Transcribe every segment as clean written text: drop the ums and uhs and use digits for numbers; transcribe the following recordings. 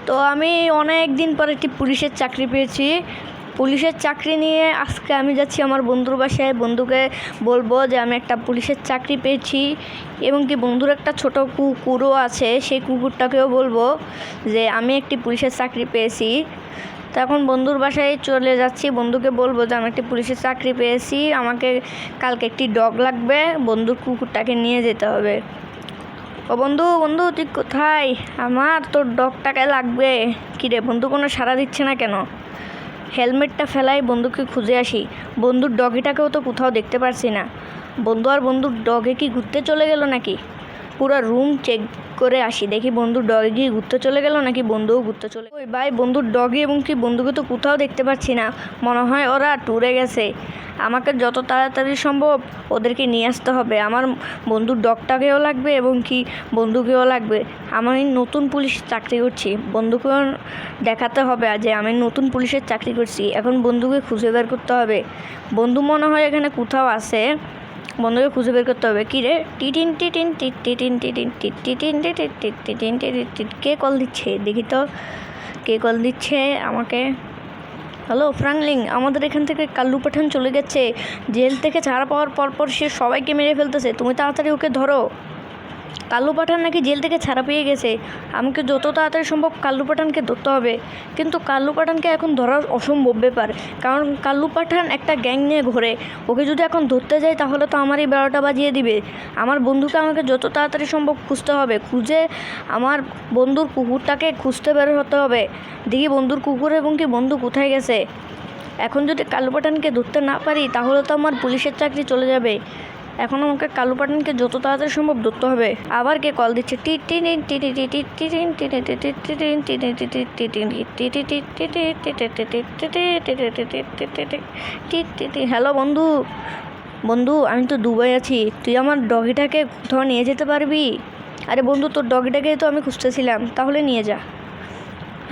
তো আমি অনেক দিন পর একটি পুলিশের চাকরি পেয়েছি। পুলিশের চাকরি নিয়ে আজকে আমি যাচ্ছি আমার বন্ধুর বাসায়। বন্ধুকে বলবো যে আমি একটা পুলিশের চাকরি পেয়েছি এবং কি বন্ধুর একটা ছোট কুকুরও আছে, সেই কুকুরটাকেও বলবো যে আমি একটি পুলিশের চাকরি পেয়েছি। তো এখন বন্ধুর বাসায় চলে যাচ্ছি, বন্ধুকে বলবো যে আমি একটি পুলিশের চাকরি পেয়েছি, আমাকে কালকে একটি ডগ লাগবে, বন্ধুর কুকুরটাকে নিয়ে যেতে হবে। ও বন্ধু বন্ধু তুই কোথায়? আমার তোর ডগটাকে লাগবে। কিরে বন্ধু কোনো সাড়া দিচ্ছে না কেন? হেলমেটটা ফেলাই বন্ধুকে খুঁজে আসি। বন্ধুর ডগিটাকেও তো কোথাও দেখতে পারছি না। বন্ধু আর বন্ধুর ডগে কি ঘুরতে চলে গেল নাকি? পুরো রুম চেক করে আসি, দেখি বন্ধুর ডগে গিয়ে ঘুরতে চলে গেল নাকি বন্ধুও ঘুরতে চলে। ওই ভাই বন্ধুর ডগি এবং কি বন্ধুকে তো কোথাও দেখতে পাচ্ছি না, মনে হয় ওরা ট্যুরে গেছে। আমাকে যত তাড়াতাড়ি সম্ভব ওদেরকে নিয়ে আসতে হবে। আমার বন্ধুর ডগটাকেও লাগবে এবং কি বন্ধুকেও লাগবে। আমি নতুন পুলিশ চাকরি করছি, বন্ধুকেও দেখাতে হবে যে আমি নতুন পুলিশের চাকরি করছি। এখন বন্ধুকে খুঁজে বের করতে হবে। বন্ধু মনে হয় এখানে কোথাও আছে, বন্ধুকে খুঁজে বের করতে হবে। কী রে টিটিন টিটিন টিট টিটিন টিটিন টিট টিটিন টিটিন টিট টিটিন টিটিন টিট, কে কল দিচ্ছে দেখি তো, কে কল দিচ্ছে আমাকে? হ্যালো ফ্রাঙ্কলিং, আমাদের এখান থেকে কাল্লু পাঠান চলে গেছে। জেল থেকে ছাড়া পাওয়ার পরপর সে সবাইকে মেরে ফেলতেছে, তুমি তাড়াতাড়ি ওকে ধরো। কাল্লু পাঠান নাকি জেল থেকে ছাড়া পেয়ে গেছে। আমাকে যত তাড়াতাড়ি সম্ভব কাল্লু পাঠানকে ধরতে হবে। কিন্তু কাল্লু পাঠানকে এখন ধরা অসম্ভব ব্যাপার, কারণ কাল্লু পাঠান একটা গ্যাং নিয়ে ঘোরে। ওকে যদি এখন ধরতে যাই তাহলে তো আমারই 12টা বাজিয়ে দিবে। আমার বন্ধুকে আমাকে যত তাড়াতাড়ি সম্ভব খুঁজতে হবে, খুঁজে আমার বন্ধুর কুকুরটাকে খুঁজতে বের হতে হবে। দেখি বন্ধুর কুকুর এবং কি বন্ধু কোথায় গেছে। এখন যদি কাল্লু পাঠানকে ধরতে না পারি তাহলে তো আমার পুলিশের চাকরি চলে যাবে। এখন আমাকে কাল্লু পাঠানকে যত তাড়াতাড়ি সম্ভব ধরতে হবে। আবার কে কল দিচ্ছে? হ্যালো বন্ধু, বন্ধু আমি তো দুবাই আছি, তুই আমার ডগিটাকে কোথাও নিয়ে যেতে পারবি? আরে বন্ধু তোর ডগিটাকে তো আমি খুঁজতেছিলাম, তাহলে নিয়ে যা।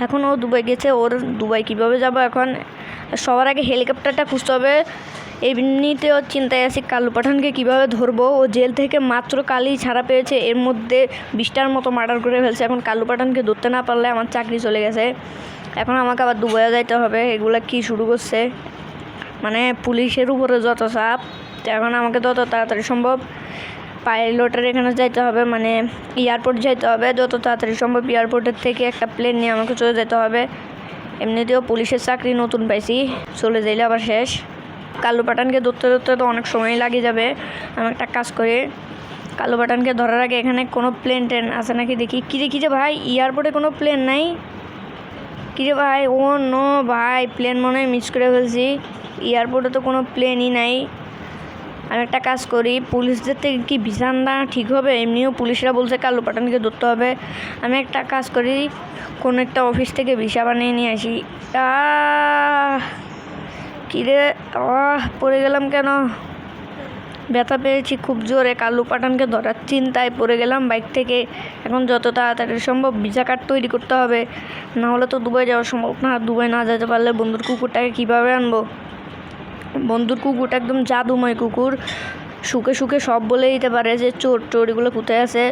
এখন ও দুবাই গেছে, ওর দুবাই কীভাবে যাবো এখন? সবার আগে হেলিকপ্টারটা খুঁজতে হবে। এমনিতেও চিন্তায় আছি কাল্লু পাঠানকে কীভাবে ধরবো। ও জেল থেকে মাত্র কালই ছাড়া পেয়েছে, এর মধ্যে 20টার মতো মার্ডার করে ফেলছে। এখন কাল্লু পাঠানকে ধরতে না পারলে আমার চাকরি চলে গেছে। এখন আমাকে আবার দুবাইয়ে যাইতে হবে। এগুলা কি শুরু করছে, মানে পুলিশের উপরে যত চাপ। এখন আমাকে তত তাড়াতাড়ি সম্ভব পাইলটের এখানে যাইতে হবে, মানে এয়ারপোর্ট যাইতে হবে। যত তাড়াতাড়ি সম্ভব এয়ারপোর্টের থেকে একটা প্লেন নিয়ে আমাকে চলে যেতে হবে। এমনিতেও পুলিশের চাকরি নতুন পাইছি, চলে যাইলে আবার শেষ। কাল্লু পাঠানকে ধরতে ধরতে তো অনেক সময় লাগে যাবে। আমি একটা কাজ করি, কাল্লু পাঠানকে ধরার আগে এখানে কোনো প্লেন ট্রেন আছে নাকি দেখি। কী রে ভাই, এয়ারপোর্টে কোনো প্লেন নাই? কিরে ভাই, ও নো ভাই, প্লেন মনে হয় মিস করে ফেলছি। এয়ারপোর্টে তো কোনো প্লেনই নাই। আমি একটা কাজ করি, পুলিশদের থেকে কি ভিসা আনা ঠিক হবে? এমনিও পুলিশরা বলছে কাল্লু পাঠানকে ধরতে হবে। আমি একটা কাজ করি, কোনো একটা অফিস থেকে ভিসা বানিয়ে নিয়ে আসি। কিরে পড়ে গেলাম কেন? ব্যথা পেয়েছি খুব জোরে। কাল্লু পাঠানকে ধরার চিন্তায় পড়ে গেলাম বাইক থেকে। এখন যত তাড়াতাড়ি সম্ভব ভিসা কার্ড তৈরি করতে হবে, না হলে তো দুবাই যাওয়া সম্ভব না। দুবাই না যেতে পারলে বন্ধুর কুকুরটাকে কীভাবে আনবো? বন্ধুর কুকুরটা একদম জাদুময় কুকুর, শুকে শুকে সব বলে দিতে পারে যে চোর এগুলো কোথায় আছে।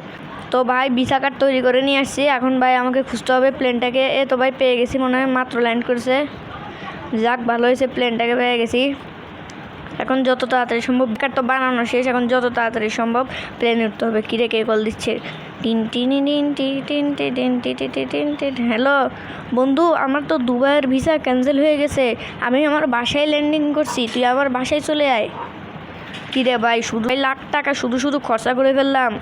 তো ভাই ভিসা কার্ড তৈরি করে নিয়ে আসছি। এখন ভাই আমাকে খুঁজতে হবে প্লেনটাকে। তো ভাই পেয়ে গেছি, মনে হয় মাত্র ল্যান্ড করেছে। যাক ভালো হয়েছে, প্লেনটাকে পেয়ে গেছি। এখন যত তাড়াতাড়ি সম্ভব কার্ড তো বানানো শেষ, এখন যত তাড়াতাড়ি সম্ভব প্লেনে উঠতে হবে। কিরে কে কল দিচ্ছে? Tin tin tin tin tin tin tin tin. Hello বন্ধু, আমার তো দুবাইয়ের ভিসা ক্যান্সেল হয়ে গেছে। আমি আমার বাসায় ল্যান্ডিং করছি, তুই আমার বাসায় চলে আয়। কিরে ভাই, শুধু লাখ টাকা শুধু খরচা করে ফেললাম।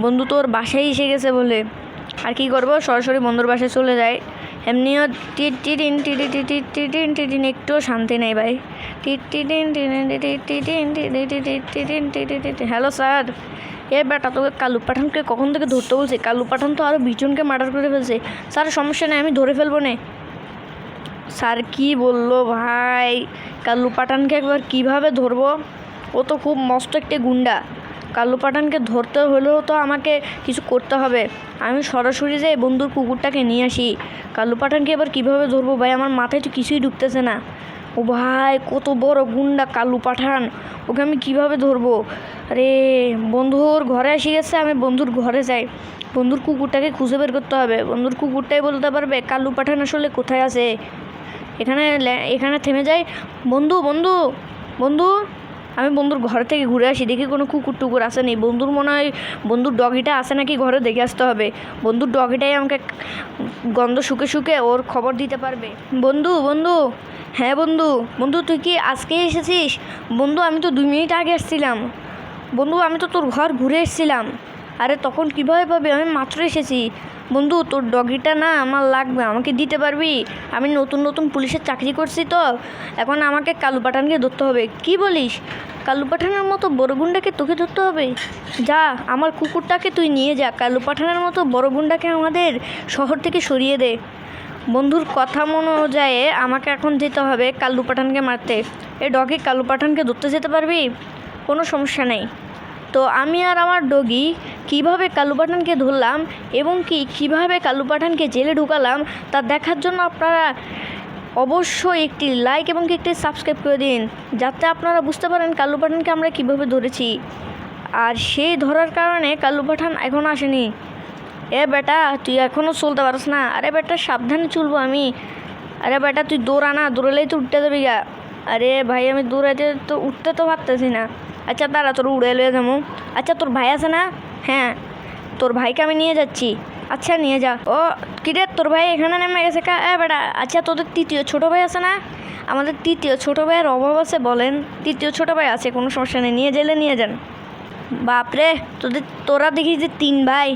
বন্ধু তোর বাসায় এসে গেছে বলে আর কি করবো, সরাসরি বন্ধুর বাসায় চলে যায়। এমনিও টিটিন টিটিন টিটিন একটুও শান্তি নেই ভাই। টিটিন টিটিন। হ্যালো স্যার, বেটা তোকে কাল্লু পাঠানকে কখন থেকে ধরতে বলছে? কাল্লু পাঠান তো আরও 20 জনকে মার্ডার করে ফেলছে। স্যার সমস্যা নেই, আমি ধরে ফেলবো না। স্যার কি বললো ভাই, কাল্লু পাঠানকে একবার কিভাবে ধরবো? ও তো খুব মস্ত একটা গুন্ডা। কাল্লু পাঠানকে ধরতে হলেও তো আমাকে কিছু করতে হবে। আমি সরাসরি যাই বন্ধুর কুকুরটাকে নিয়ে আসি। কাল্লু পাঠানকে এবার কীভাবে ধরবো ভাই, আমার মাথায় তো কিছুই ঢুকতেছে না। ও ভাই কত বড় গুন্ডা কাল্লু পাঠান, ওকে আমি কিভাবে ধরবো? আরে বন্ধুর ঘরে এসে গেছে, আমি বন্ধুর ঘরে যাই। বন্ধুর কুকুরটাকে খুঁজে বের করতে হবে। বন্ধুর কুকুরটাই বলতে পারবে কালু পাঠান আসলে কোথায় আছে। এখানে থেমে যাই। বন্ধু বন্ধু বন্ধু, আমি বন্ধুর ঘর থেকে ঘুরে আসি, দেখি কোনো কুকুর টুকুর আসে নি। বন্ধুর মনে হয় বন্ধুর ডগিটা আসে নাকি ঘরে, দেখে আসতে হবে। বন্ধুর ডগিটাই আমাকে গন্ধ শুকে শুকে ওর খবর দিতে পারবে। বন্ধু বন্ধু, হ্যাঁ বন্ধু বন্ধু, তুই কি আজকেই এসেছিস? বন্ধু আমি তো 2 মিনিট আগে এসেছিলাম। বন্ধু আমি তো তোর ঘর ঘুরে এসেছিলাম। আরে তখন কীভাবে পাবে, আমি মাত্র এসেছি। বন্ধু তোর ডগিটা না আমার লাগবে, আমাকে দিতে পারবি? আমি নতুন নতুন পুলিশের চাকরি করছি তো, এখন আমাকে কালু পাঠানকে ধরতে হবে। কি বলিস? কালু পাঠানের মতো বড় গুন্ডাকে তোকে ধরতে হবে? যা, আমার কুকুরটাকে তুই নিয়ে যা, কালু পাঠানের মতো বড় গুন্ডাকে আমাদের শহর থেকে সরিয়ে দে। বন্ধুর কথা অনুযায়ী আমাকে এখন যেতে হবে কালু পাঠানকে মারতে। এই ডগি কালু পাঠানকে ধরতে যেতে পারবি? কোনো সমস্যা নেই। তো আমি আর আমার ডগি কীভাবে কালু পাঠানকে ধরলাম এবং কীভাবে কালু পাঠানকে জেলে ঢুকালাম তা দেখার জন্য আপনারা অবশ্যই একটি লাইক এবং একটি সাবস্ক্রাইব করে দিন, যাতে আপনারা বুঝতে পারেন কালু পাঠানকে আমরা কীভাবে ধরেছি। আর সেই ধরার কারণে কালু পাঠান এখনও আসেনি। এ বেটা তুই এখনও চলতে পারস না? আরে বেটা সাবধানে চলবো আমি। আরে বেটা তুই দৌড়া না, দৌড়ালেই তো উঠতে যাবি গা। আরে ভাই আমি দৌড়াইতে তো উঠতে তো পারতেছি না। আচ্ছা তারা তোর উড়ে লয়ে যাবো। আচ্ছা তোর ভাই আছে না? হ্যাঁ তোর ভাইকে আমি নিয়ে যাচ্ছি। আচ্ছা নিয়ে যা। ও কিরে তোর ভাই এখানে নেমে গেছে কা? বেটা আচ্ছা তোদের তৃতীয় ছোটো ভাই আছে না? আমাদের তৃতীয় ছোটো ভাইয়ের অভাব আছে বলেন? তৃতীয় ছোটো ভাই আছে, কোনো সমস্যা নেই, নিয়ে গেলে নিয়ে যান। বাপরে তোরা দেখি যে 3 ভাই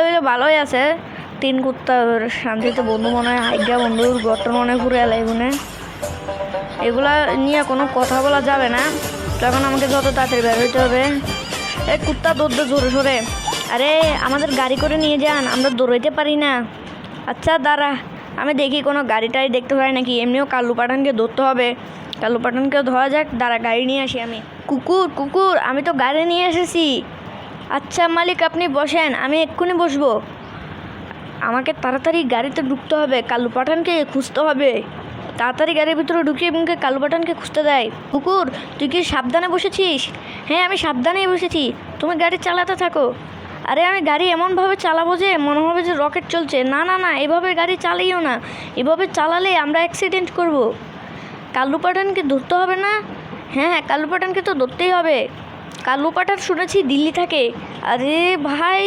হইলে ভালোই আছে। 3 কুত্তা শান্তিতে বন্ধু মনে হয় আজ্ঞা বন্ধুর ঘরটা মনে ঘুরে এলাই মনে। এগুলা নিয়ে কোনো কথা বলা যাবে না, তখন আমাকে যত তাড়াতাড়ি বের হইতে হবে। এই কুত্তা দৌড়তে জোরে সোরে। আরে আমাদের গাড়ি করে নিয়ে যান, আমরা দৌড়াইতে পারি না। আচ্ছা দাঁড়া, আমি দেখি কোনো গাড়িটাই দেখতে পাই নাকি। এমনিও কালু পাঠানকে ধরতে হবে, কালু পাঠানকে ধরা যাক। দাঁড়া গাড়ি নিয়ে আসি আমি। কুকুর আমি তো গাড়ি নিয়ে এসেছি। আচ্ছা মালিক আপনি বসেন, আমি এক্ষুনি বসবো। আমাকে তাড়াতাড়ি গাড়িতে ঢুকতে হবে, কালু পাঠানকে খুঁজতে হবে। তাড়াতাড়ি গাড়ির ভিতরে ঢুকিয়ে এবং কালু পাঠানকে খুঁজতে দেয়। কুকুর তুই কি সাবধানে বসেছিস? হ্যাঁ আমি সাবধানেই বসেছি, তুমি গাড়ি চালাতে থাকো। আরে আমি গাড়ি এমনভাবে চালাবো যে মনে হবে যে রকেট চলছে। না না না, এভাবে গাড়ি চালাইও না, এভাবে চালালে আমরা অ্যাক্সিডেন্ট করব। কালু পাঠানকে ধরতে হবে না? হ্যাঁ কালু পাঠানকে তো ধরতেই হবে। কালু পাঠান শুনেছি দিল্লি থাকে। আরে ভাই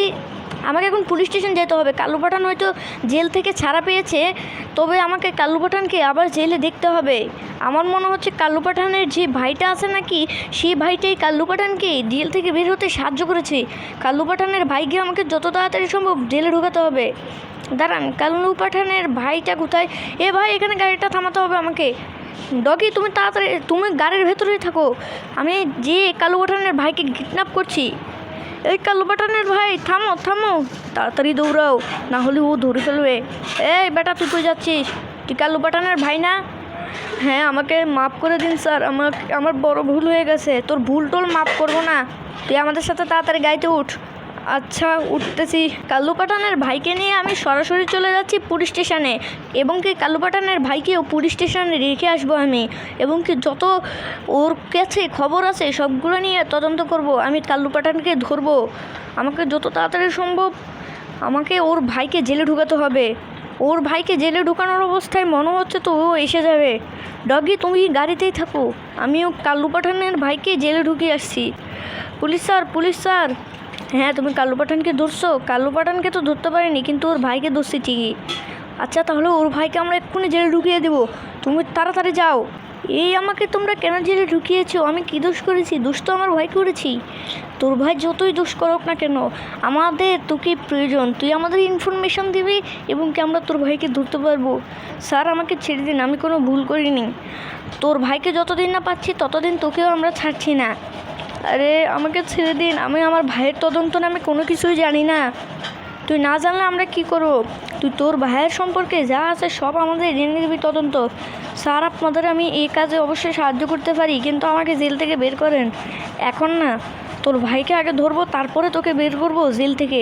আমাকে এখন পুলিশ স্টেশন যেতে হবে। কালু পাঠান হয়তো জেল থেকে ছাড়া পেয়েছে, তবে আমাকে কালু পাঠানকে আবার জেলে দেখতে হবে। আমার মনে হচ্ছে কালু পাঠানের যে ভাইটা আছে নাকি, সেই ভাইটাই কালু পাঠানকে জেল থেকে বের হতে সাহায্য করেছে। কালু পাঠানের ভাইকে আমাকে যত তাড়াতাড়ি সম্ভব জেলে ঢোকাতে হবে। দাঁড়ান, কালু পাঠানের ভাইটা কোথায়? এ ভাই এখানে গাড়িটা থামাতে হবে আমাকে। ডগি তুমি তাড়াতাড়ি, তুমি গাড়ির ভেতরেই থাকো, আমি যে কালু পাঠানের ভাইকে কিডন্যাপ করছি। এই কালু পাঠানের ভাই থামো থামো, তাড়াতাড়ি দৌড়াও, না হলে ও ধরে ফেলবে। এই বেটা তুই কই যাচ্ছিস? তুই কালু পাঠানের ভাই না? হ্যাঁ আমাকে মাফ করে দিন স্যার, আমার বড় ভুল হয়ে গেছে। তোর ভুল টোল মাফ করবো না, তুই আমাদের সাথে তাড়াতাড়ি গাড়িতে উঠ। আচ্ছা উঠতেছি। কালু পাঠানের ভাইকে নিয়ে আমি সরাসরি চলে যাচ্ছি পুলিশ স্টেশনে, এবং কি কালু পাঠানের ভাইকেও পুলিশ স্টেশনে রেখে আসবো আমি, এবং কি যত ওর কাছে খবর আছে সবগুলো নিয়ে তদন্ত করব। আমি কালু পাঠানকে ধরবো। আমাকে যত তাড়াতাড়ি সম্ভব আমাকে ওর ভাইকে জেলে ঢুকাতে হবে। ওর ভাইকে জেলে ঢুকানোর অবস্থায় মনে হচ্ছে তো ও এসে যাবে। ডগি তুমি গাড়িতেই থাকো, আমিও কালু পাঠানের ভাইকে জেলে ঢুকিয়ে আসছি। Police sir. হ্যাঁ তুমি কালু পাঠানকে ধরছো? কালু পাঠানকে তো ধরতে পারিনি, কিন্তু ওর ভাইকে ধরছি ঠিকই। আচ্ছা তাহলে ওর ভাইকে আমরা এক্ষুনি জেলে ঢুকিয়ে দেবো, তুমি তাড়াতাড়ি যাও। এই আমাকে তোমরা কেন জেলে ঢুকিয়েছো? আমি কি দোষ করেছি? দোষ তো আমার ভাই করেছি। তোর ভাই যতই দোষ করুক না কেন, আমাদের তোকে প্রয়োজন, তুই আমাদের ইনফরমেশন দিবি এবং কি আমরা তোর ভাইকে ধরতে পারবো। স্যার আমাকে ছেড়ে দিন, আমি কোনো ভুল করিনি। তোর ভাইকে যতদিন না পাচ্ছি ততদিন তোকেও আমরা ছাড়ছি না। আরে আমাকে ছেড়ে দিন, আমি আমার ভাইয়ের তদন্ত নামে কোনো কিছুই জানি না। তুই না জানলে আমরা কি করব? তুই তোর ভাইয়ের সম্পর্কে যা আছে সব আমাদের জেনে দিবি তদন্ত। স্যার আপনাদের আমি এই কাজে অবশ্যই সাহায্য করতে পারি, কিন্তু আমাকে জেল থেকে বের করেন এখন না। তোর ভাইকে আগে ধরবো, তারপরে তোকে বের করবো জেল থেকে।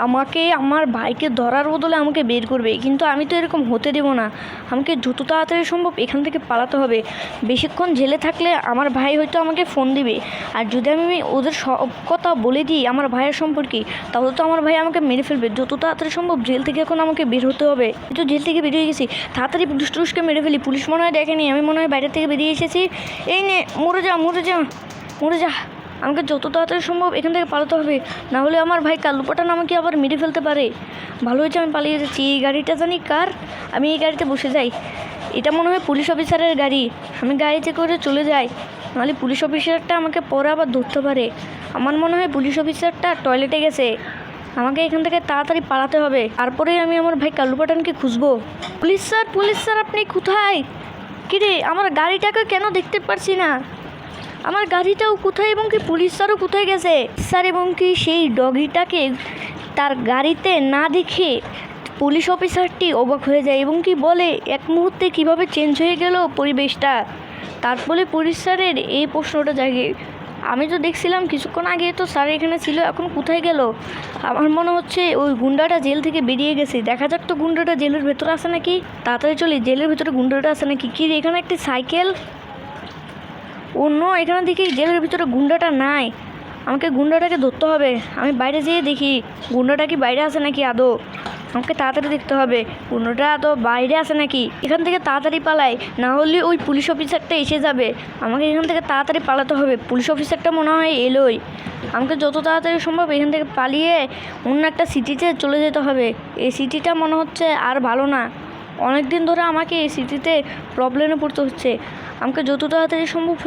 আমাকে আমার ভাইকে ধরার বদলে আমাকে বের করবে, কিন্তু আমি তো এরকম হতে দেবো না। আমাকে যত তাড়াতাড়ি সম্ভব এখান থেকে পালাতে হবে। বেশিক্ষণ জেলে থাকলে আমার ভাই হয়তো আমাকে ফোন দিবে, আর যদি আমি ওদের সব কথা বলে দিই আমার ভাইয়ের সম্পর্কে, তাহলে তো আমার ভাই আমাকে মেরে ফেলবে। যত তাড়াতাড়ি সম্ভব জেল থেকে এখন আমাকে বের হতে হবে। তো জেল থেকে বেরিয়ে গেছি, তাড়াতাড়ি পুলিশ টুলিশকে মেরে ফেলি। পুলিশ মনে হয় দেখেনি, আমি মনে হয় বাইরে থেকে বেরিয়ে এসেছি। এই নে, মরে যা মরে যা মরে যা। আমাকে যত তাড়াতাড়ি সম্ভব এখান থেকে পালাতে হবে, না হলে আমার ভাই কাল্লু পাঠান আমাকে আবার মেরে ফেলতে পারে। ভালো হয়েছে আমি পালিয়ে যাচ্ছি। এই গাড়িটা জানি কার, আমি এই গাড়িতে বসে যাই। এটা মনে হয় পুলিশ অফিসারের গাড়ি, আমি গাড়িতে করে চলে যাই, নাহলে পুলিশ অফিসারটা আমাকে পরে আবার ধরতে পারে। আমার মনে হয় পুলিশ অফিসারটা টয়লেটে গেছে, আমাকে এখান থেকে তাড়াতাড়ি পালাতে হবে, তারপরে আমি আমার ভাই কাল্লু পাঠানকে খুঁজবো। পুলিশ স্যার আপনি কোথায়? কিরে, আমার গাড়িটাকে কেন দেখতে পারছি না? আমার গাড়িটাও কোথায়, এবং কি পুলিশ স্যারও কোথায় গেছে? স্যার এবং কি সেই ডগিটাকে তার গাড়িতে না দেখে পুলিশ অফিসারটি অবাক হয়ে যায় এবং কি বলে, এক মুহূর্তে কিভাবে চেঞ্জ হয়ে গেল পরিবেশটা। তারপরে পুলিশ স্যারের এই প্রশ্নটা জাগে, আমি তো দেখছিলাম কিছুক্ষণ আগে তো স্যার এখানে ছিল, এখন কোথায় গেল? আমার মনে হচ্ছে ওই গুন্ডাটা জেল থেকে বেরিয়ে গেছে। দেখা যাক তো গুন্ডাটা জেলের ভেতরে আছে নাকি। তাড়াতাড়ি চলি, জেলের ভেতরে গুন্ডাটা আছে নাকি। কি এখানে একটি সাইকেল, অন্য এখানে দেখি জেলের ভিতরে গুন্ডাটা নাই। আমাকে গুন্ডাটাকে ধরতে হবে। আমি বাইরে যেয়ে দেখি গুন্ডাটা কি বাইরে আছে নাকি আদৌ। আমাকে তাড়াতাড়ি দেখতে হবে গুন্ডাটা আদৌ বাইরে আছে নাকি। এখান থেকে তাড়াতাড়ি পালাই, না হলে ওই পুলিশ অফিসারটা এসে যাবে। আমাকে এখান থেকে তাড়াতাড়ি পালাতে হবে। পুলিশ অফিসারটা মনে হয় এলোই। আমাকে যত তাড়াতাড়ি সম্ভব এখান থেকে পালিয়ে অন্য একটা সিটিতে চলে যেতে হবে। এই সিটিটা মনে হচ্ছে আর ভালো না, অনেক দিন ধরে আমাকে এই সিটিতে প্রবলেমে পড়তে হচ্ছে। আমাকে যত তাড়াতাড়ি সম্ভব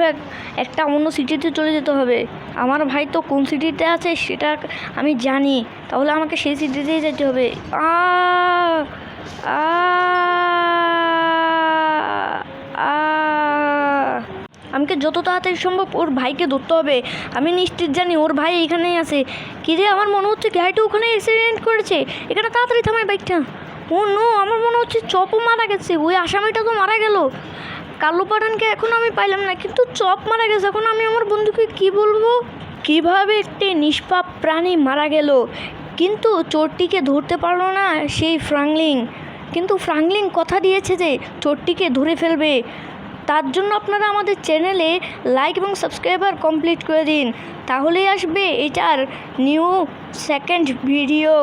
একটা অন্য সিটিতে চলে যেতে হবে। আমার ভাই তো কোন সিটিতে আছে সেটা আমি জানি, তাহলে আমাকে সেই সিটিতেই যেতে হবে। আমাকে যত তাড়াতাড়ি সম্ভব ওর ভাইকে ধরতে হবে। আমি নিশ্চিত জানি ওর ভাই এখানেই আছে। কি রে, আমার মনে হচ্ছে গাড়িটা ওখানে অ্যাক্সিডেন্ট করেছে। এখানে তাড়াতাড়ি থামাই বাইকটা। ও নো, আমার মনে হচ্ছে চপও মারা গেছে। ওই আসামিটা তো মারা গেল। কাল্লু পাঠানকে এখন আমি পাইলাম না, কিন্তু চপ মারা গেছে। এখন আমি আমার বন্ধুকে কি বলবো? কিভাবে একটি নিষ্পাপ প্রাণী মারা গেল, কিন্তু চোরটিকে ধরতে পারলো না সেই ফ্রাঙ্কলিন। কিন্তু ফ্রাঙ্কলিন কথা দিয়েছে যে চোরটিকে ধরে ফেলবে। তার জন্য আপনারা আমাদের চ্যানেলে লাইক এবং সাবস্ক্রাইবার কমপ্লিট করে দিন, তাহলেই আসবে এটার নিউ সেকেন্ড ভিডিও।